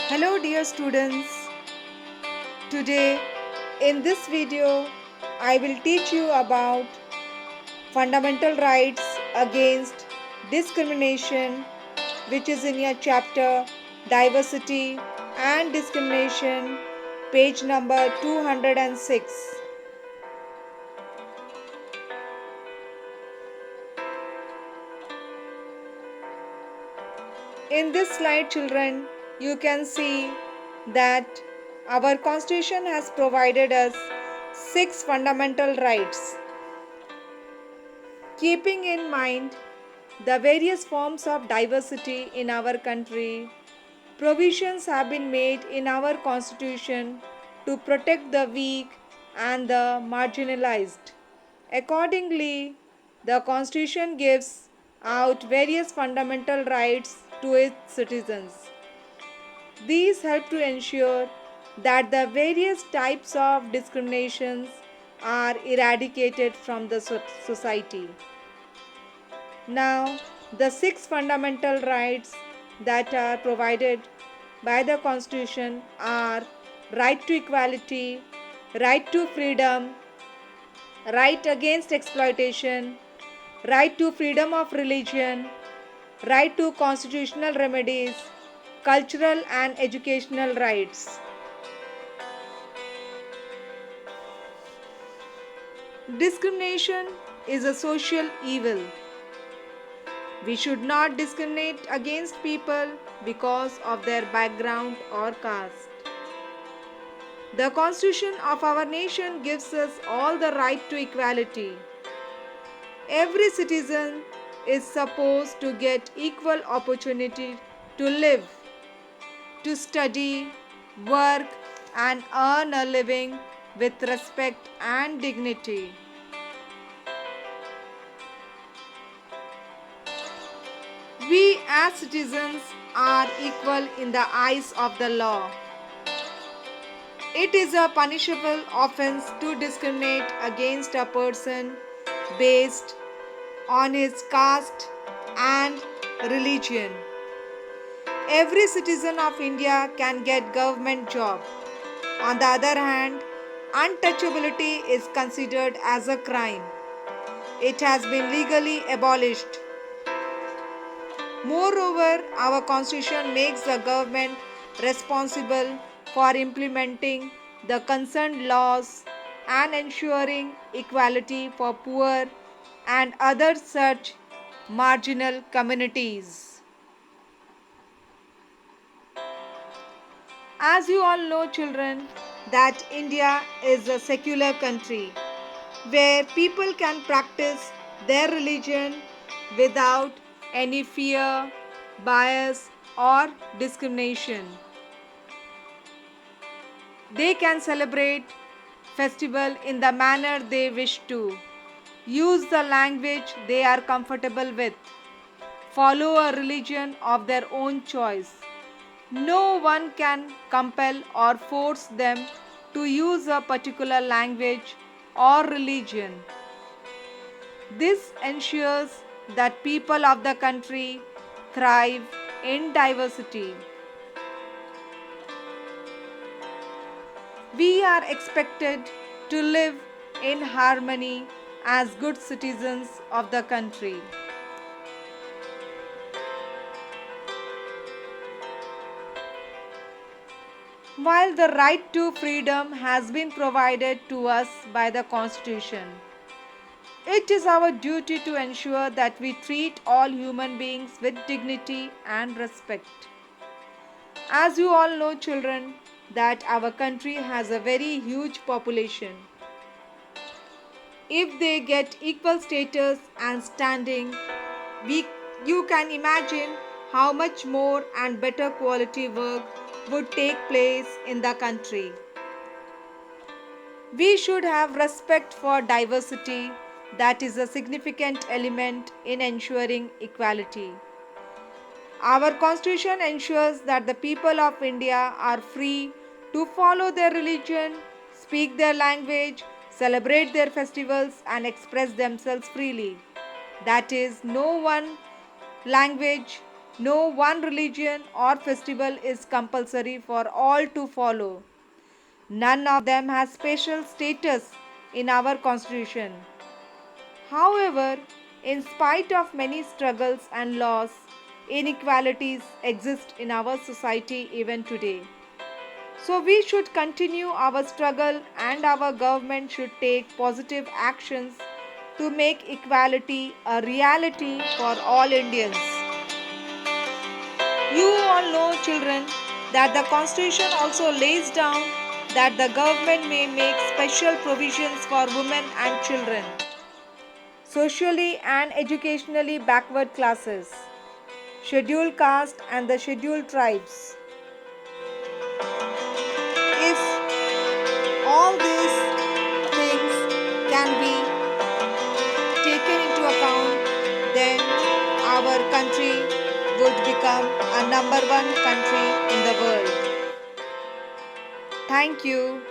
Hello dear students. Today in this video I will teach you about fundamental rights against discrimination, which is in your chapter Diversity and Discrimination, page number 206. In this slide, children, you can see that our constitution has provided us 6 fundamental rights. Keeping in mind the various forms of diversity in our country, provisions have been made in our constitution to protect the weak and the marginalized. Accordingly, the constitution gives out various fundamental rights to its citizens. These help to ensure that the various types of discriminations are eradicated from the society. Now, the 6 fundamental rights that are provided by the Constitution are right to equality, right to freedom, right against exploitation, right to freedom of religion, right to constitutional remedies, cultural and educational rights. Discrimination is a social evil. We should not discriminate against people because of their background or caste. The Constitution of our nation gives us all the right to equality. Every citizen is supposed to get equal opportunity to live, to study, work, and earn a living with respect and dignity. We as citizens are equal in the eyes of the law. It is a punishable offense to discriminate against a person based on his caste and religion. Every citizen of India can get government job. On the other hand, untouchability is considered as a crime. It has been legally abolished. Moreover, our constitution makes the government responsible for implementing the concerned laws and ensuring equality for poor and other such marginal communities. As you all know, children, that India is a secular country where people can practice their religion without any fear, bias, or discrimination. They can celebrate festival in the manner they wish to, use the language they are comfortable with, follow a religion of their own choice. No one can compel or force them to use a particular language or religion. This ensures that people of the country thrive in diversity. We are expected to live in harmony as good citizens of the country. While the right to freedom has been provided to us by the Constitution, it is our duty to ensure that we treat all human beings with dignity and respect. As you all know, children, that our country has a very huge population. If they get equal status and standing, you can imagine how much more and better quality work would take place in the country. We should have respect for diversity. That is a significant element in ensuring equality. Our constitution ensures that the people of India are free to follow their religion, speak their language, celebrate their festivals, and express themselves freely. That is, no one language No one religion or festival is compulsory for all to follow. None of them has special status in our constitution. However, in spite of many struggles and laws, inequalities exist in our society even today. So we should continue our struggle and our government should take positive actions to make equality a reality for all Indians. You all know, children, that the Constitution also lays down that the government may make special provisions for women and children, socially and educationally backward classes, scheduled caste, and the scheduled tribes. If all these things can be taken into account, then our country would become a number one country in the world. Thank you.